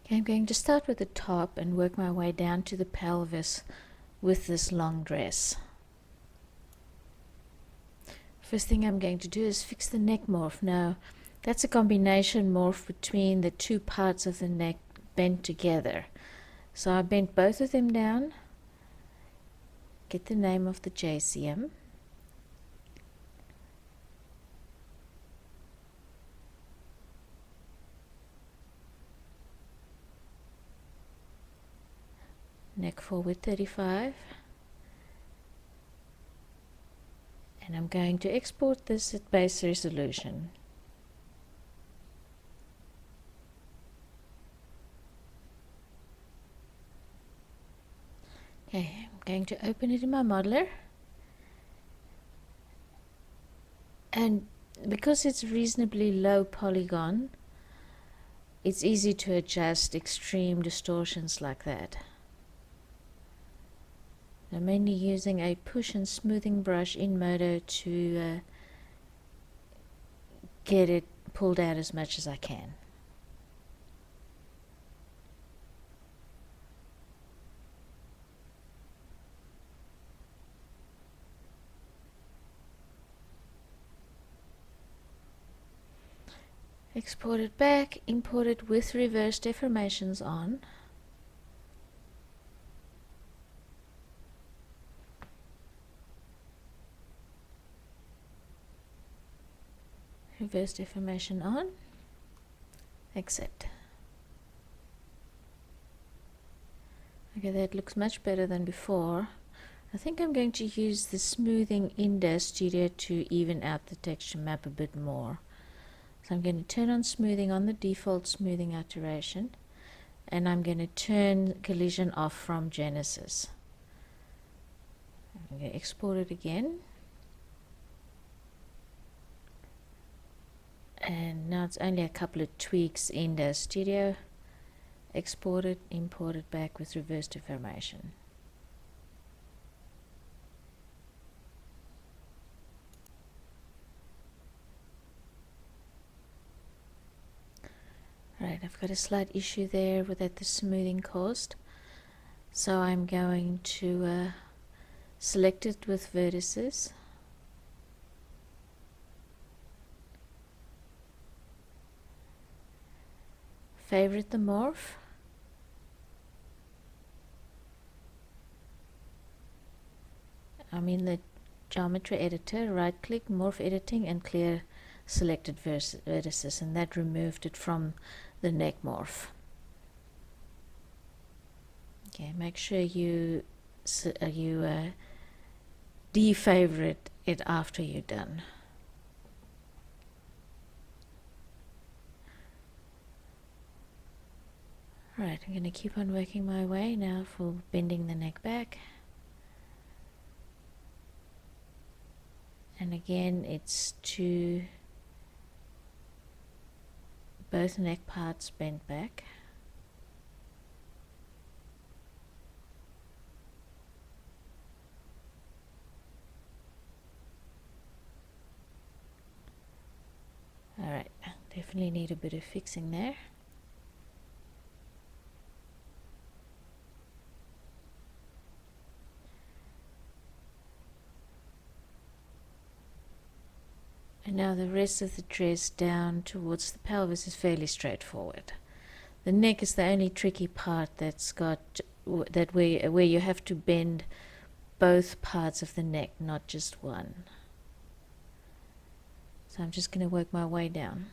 Okay, I'm going to start with the top and work my way down to the pelvis with this long dress. First thing I'm going to do is fix the neck morph. Now, that's a combination morph between the two parts of the neck bent together. So I bent both of them down, get the name of the JCM, neck forward 35, and I'm going to export this at base resolution. Okay, I'm going to open it in my modeler, and because it's reasonably low polygon, it's easy to adjust extreme distortions like that. I'm mainly using a push and smoothing brush in Modo to get it pulled out as much as I can. Export it back, import it with reverse deformations on. Reverse deformation on. Accept. Okay, that looks much better than before. I think I'm going to use the smoothing in the studio to even out the texture map a bit more. So I'm going to turn on smoothing on the default smoothing iteration, and I'm going to turn collision off from Genesis. I'm going to export it again. And now it's only a couple of tweaks in the studio. Export it, import it back with reverse deformation. Right, I've got a slight issue there with that the smoothing caused. So I'm going to select it with vertices. Favorite the morph. I'm in the geometry editor, right click, morph editing, and clear selected vertices, and that removed it from the neck morph. Okay, make sure you defavorite it after you're done. Alright, I'm going to keep on working my way now for bending the neck back. And again, it's to both neck parts bent back. Alright, definitely need a bit of fixing there. And now the rest of the dress down towards the pelvis is fairly straightforward. The neck is the only tricky part that's got that where you have to bend both parts of the neck, not just one. So I'm just going to work my way down.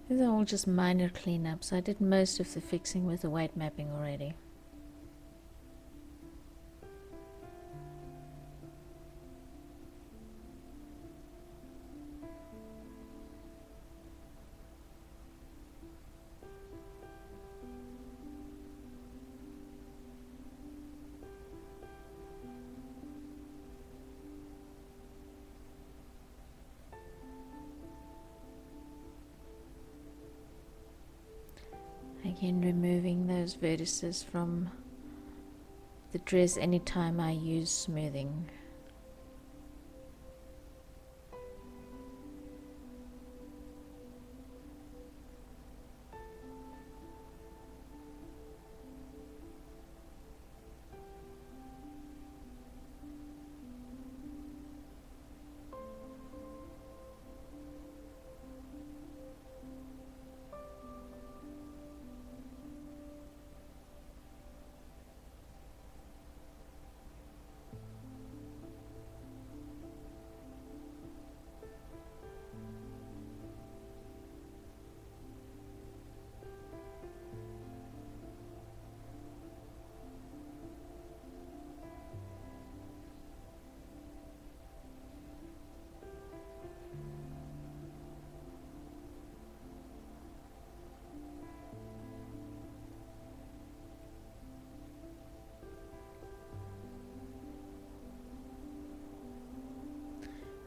These are all just minor cleanups. I did most of the fixing with the weight mapping already. Again, removing those vertices from the dress anytime I use smoothing.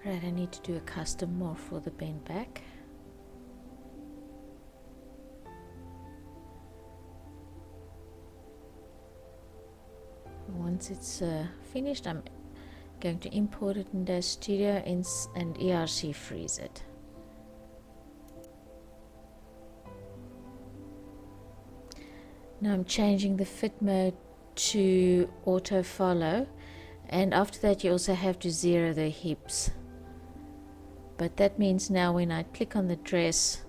Right, I need to do a custom morph for the bent back. Once it's finished, I'm going to import it in the studio and ERC freeze it. Now I'm changing the fit mode to auto follow, and after that you also have to zero the hips. But that means now when I click on the dress,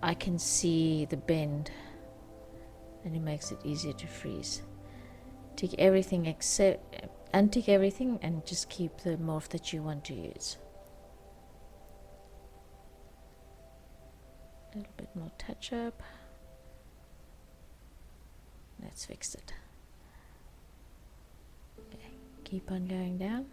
I can see the bend, and it makes it easier to freeze. Tick everything except untick everything and just keep the morph that you want to use. A little bit more touch up. Let's fix it. Okay, keep on going down.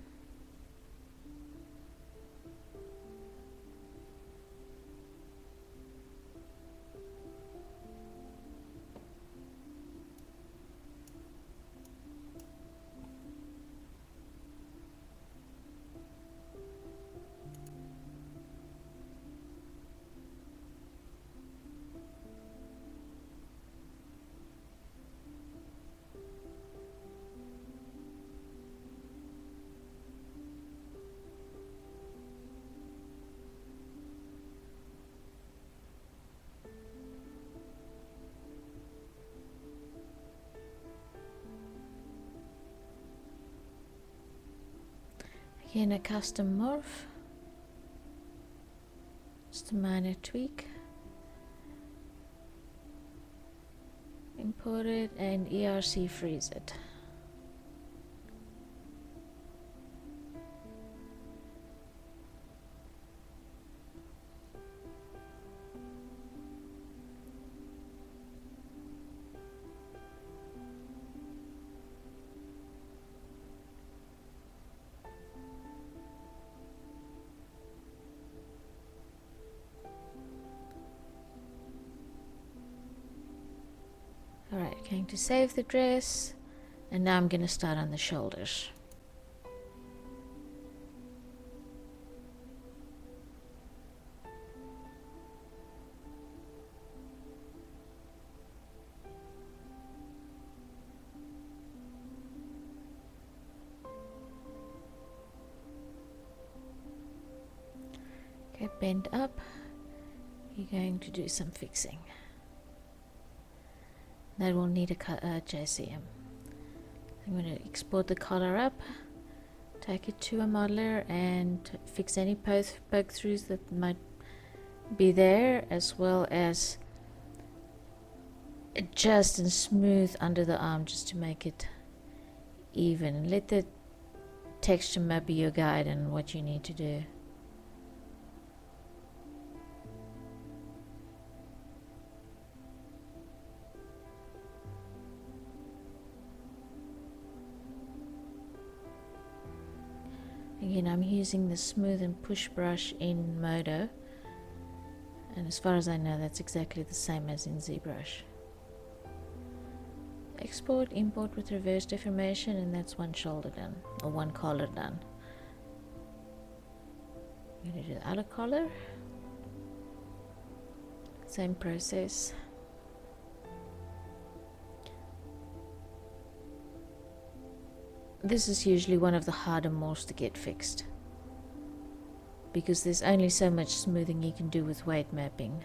Again, a custom morph, just a minor tweak. Import it and ERC freeze it. Alright, going to save the dress, and now I'm going to start on the shoulders. Okay, bend up. You're going to do some fixing. That will need a JCM. I'm going to export the collar up, take it to a modeler and fix any poke throughs that might be there, as well as adjust and smooth under the arm just to make it even. Let the texture map be your guide on what you need to do. Again, I'm using the smooth and push brush in Modo, and as far as I know that's exactly the same as in ZBrush. Export, import with reverse deformation, and that's one shoulder done, or one collar done. I'm going to do the other collar. Same process. This is usually one of the harder molds to get fixed, because there's only so much smoothing you can do with weight mapping,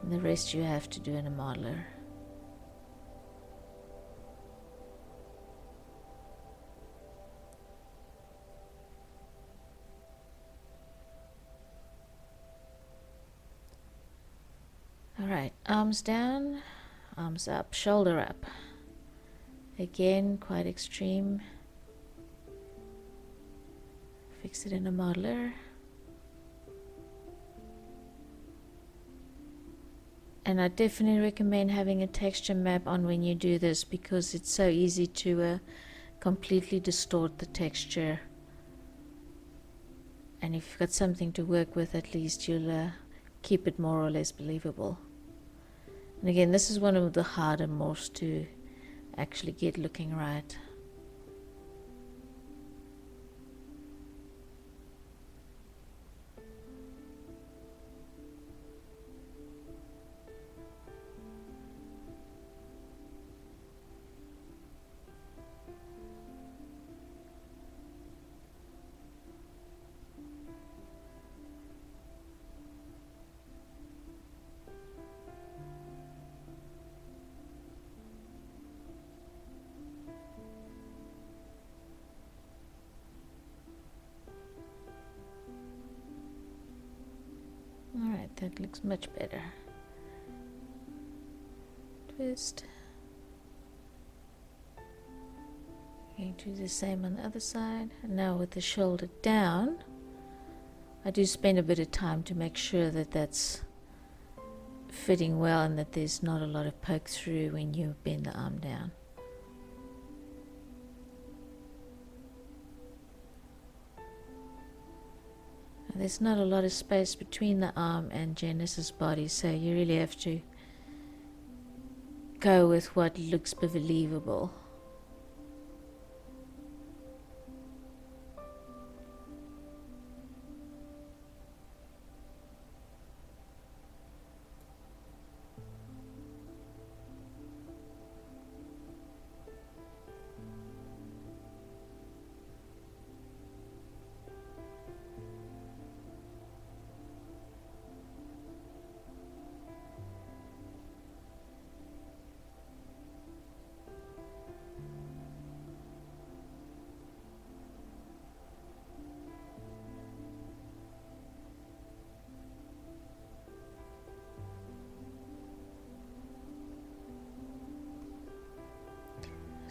and the rest you have to do in a modeler. Alright, arms down, arms up, shoulder up. Again, quite extreme. Fix it in a modeler. And I definitely recommend having a texture map on when you do this, because it's so easy to completely distort the texture. And if you've got something to work with, at least you'll keep it more or less believable. And again, this is one of the harder molds to actually get looking right. Alright, that looks much better. Twist. Going to do the same on the other side. And now with the shoulder down, I do spend a bit of time to make sure that that's fitting well and that there's not a lot of poke through when you bend the arm down. There's not a lot of space between the arm and Janice's body, so you really have to go with what looks believable.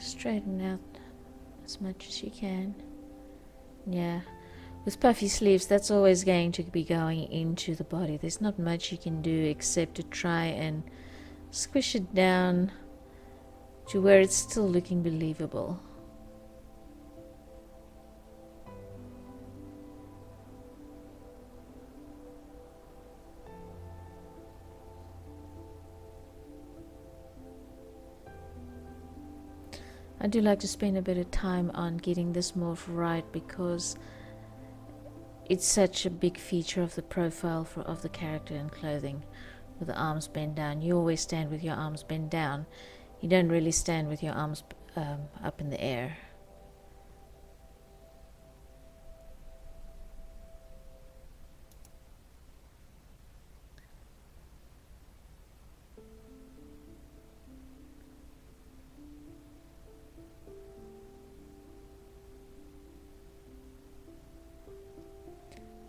Straighten out as much as you can. Yeah, with puffy sleeves, that's always going to be going into the body. There's not much you can do except to try and squish it down to where it's still looking believable. I do like to spend a bit of time on getting this morph right, because it's such a big feature of the profile of the character and clothing. With the arms bent down, you always stand with your arms bent down. You don't really stand with your arms up in the air.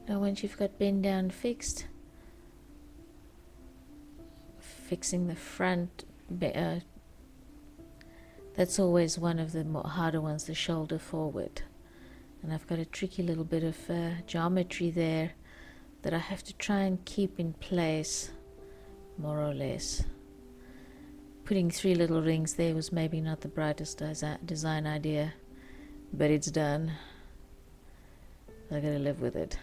Now once you've got bend down fixed, fixing the front, that's always one of the more harder ones, the shoulder forward. And I've got a tricky little bit of geometry there that I have to try and keep in place, more or less. Putting 3 little rings there was maybe not the brightest design idea, but it's done. I gotta live with it.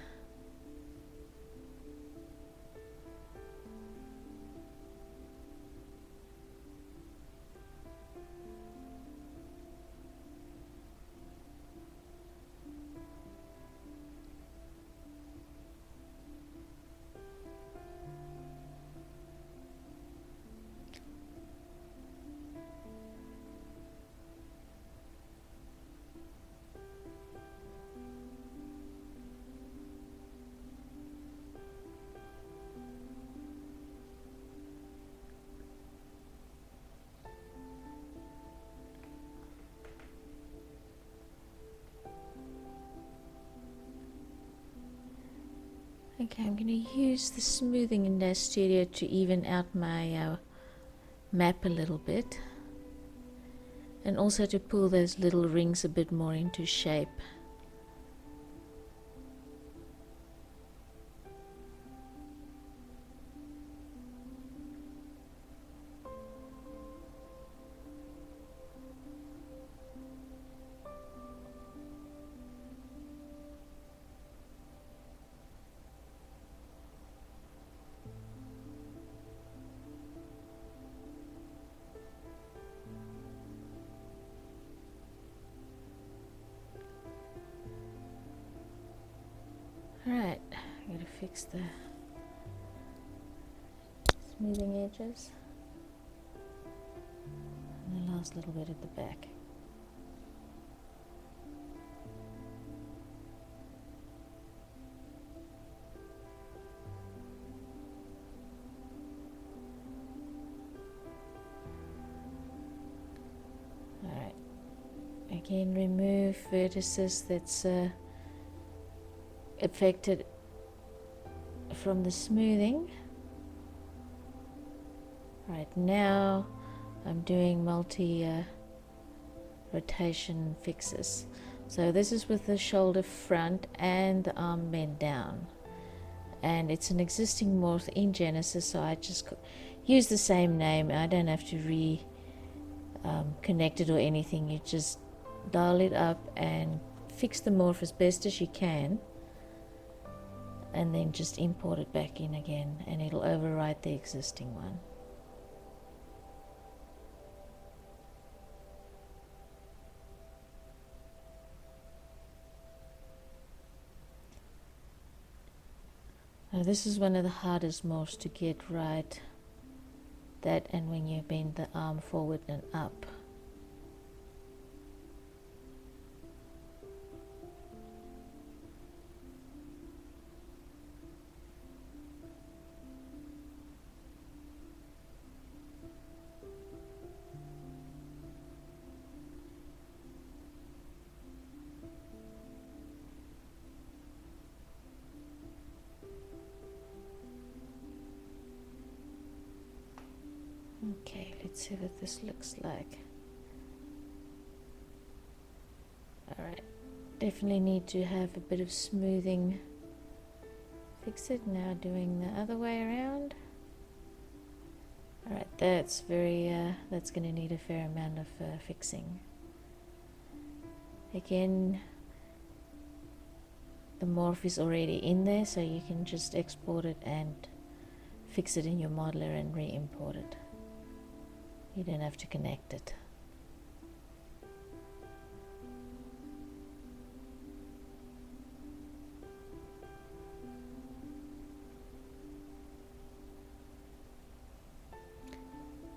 Okay, I'm going to use the smoothing in Dash Studio to even out my map a little bit, and also to pull those little rings a bit more into shape. Alright, I'm going to fix the smoothing edges and the last little bit at the back. Alright, again remove vertices that's affected from the smoothing. Right now I'm doing multi rotation fixes. So this is with the shoulder front and the arm bent down, and it's an existing morph in Genesis, so I just use the same name. I don't have to connect it or anything. You just dial it up and fix the morph as best as you can, and then just import it back in again, and it'll overwrite the existing one. Now this is one of the hardest morphs to get right, that and when you bend the arm forward and up. Okay, let's see what this looks like. Alright, definitely need to have a bit of smoothing. Fix it. Now doing the other way around. Alright, that's that's going to need a fair amount of fixing. Again, the morph is already in there, so you can just export it and fix it in your modeler and re-import it. You don't have to connect it.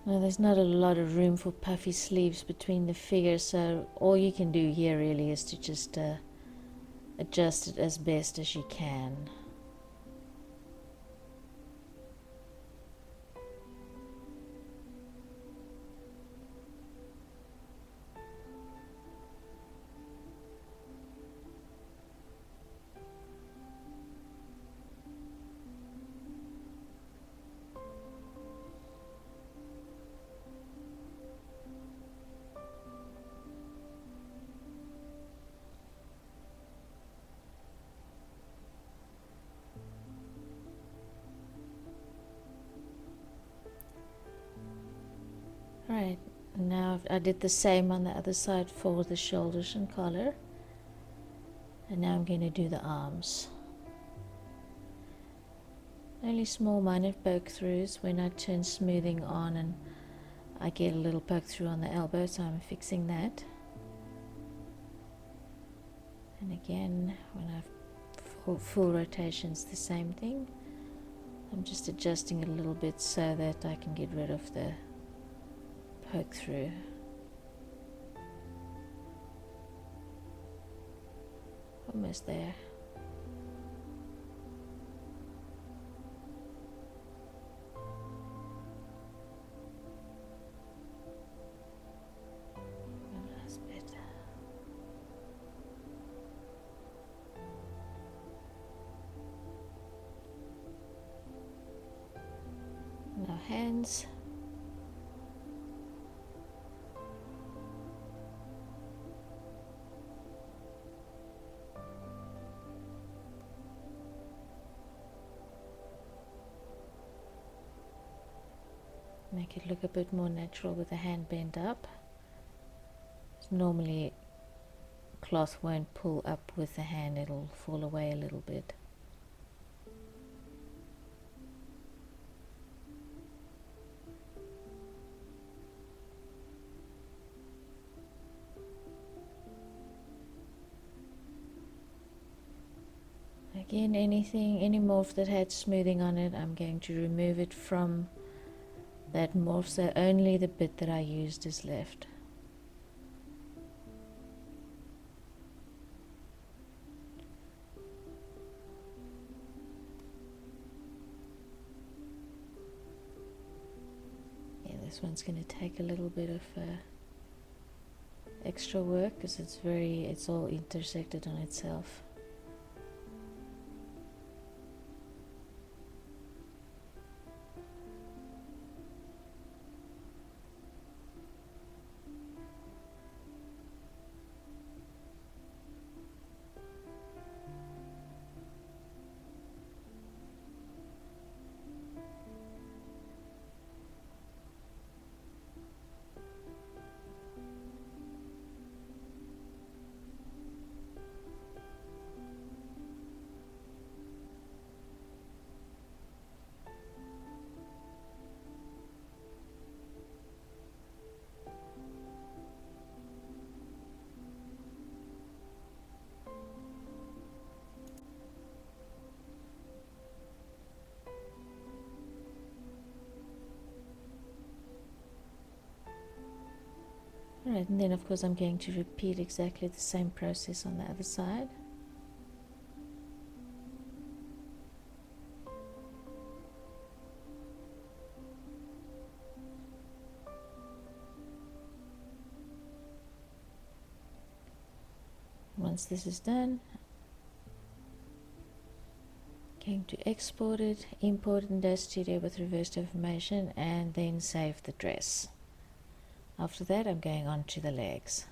Now there's not a lot of room for puffy sleeves between the figures, so all you can do here really is to just adjust it as best as you can. now I did the same on the other side for the shoulders and collar, and now I'm going to do the arms. Only small minor poke throughs when I turn smoothing on and I get a little poke through on the elbow, so I'm fixing that. And again, when I've full rotations, the same thing. I'm just adjusting it a little bit so that I can get rid of the poke through. Almost there. Last bit. Now hands. Make it look a bit more natural with the hand bent up. Normally cloth won't pull up with the hand, it'll fall away a little bit. Again, any morph that had smoothing on it, I'm going to remove it from that morph, so only the bit that I used is left. Yeah, this one's going to take a little bit of extra work because it's all intersected on itself. Alright, and then of course I'm going to repeat exactly the same process on the other side. Once this is done, I'm going to export it, import it in Dash Studio with reverse deformation, and then save the dress. After that, I'm going on to the legs.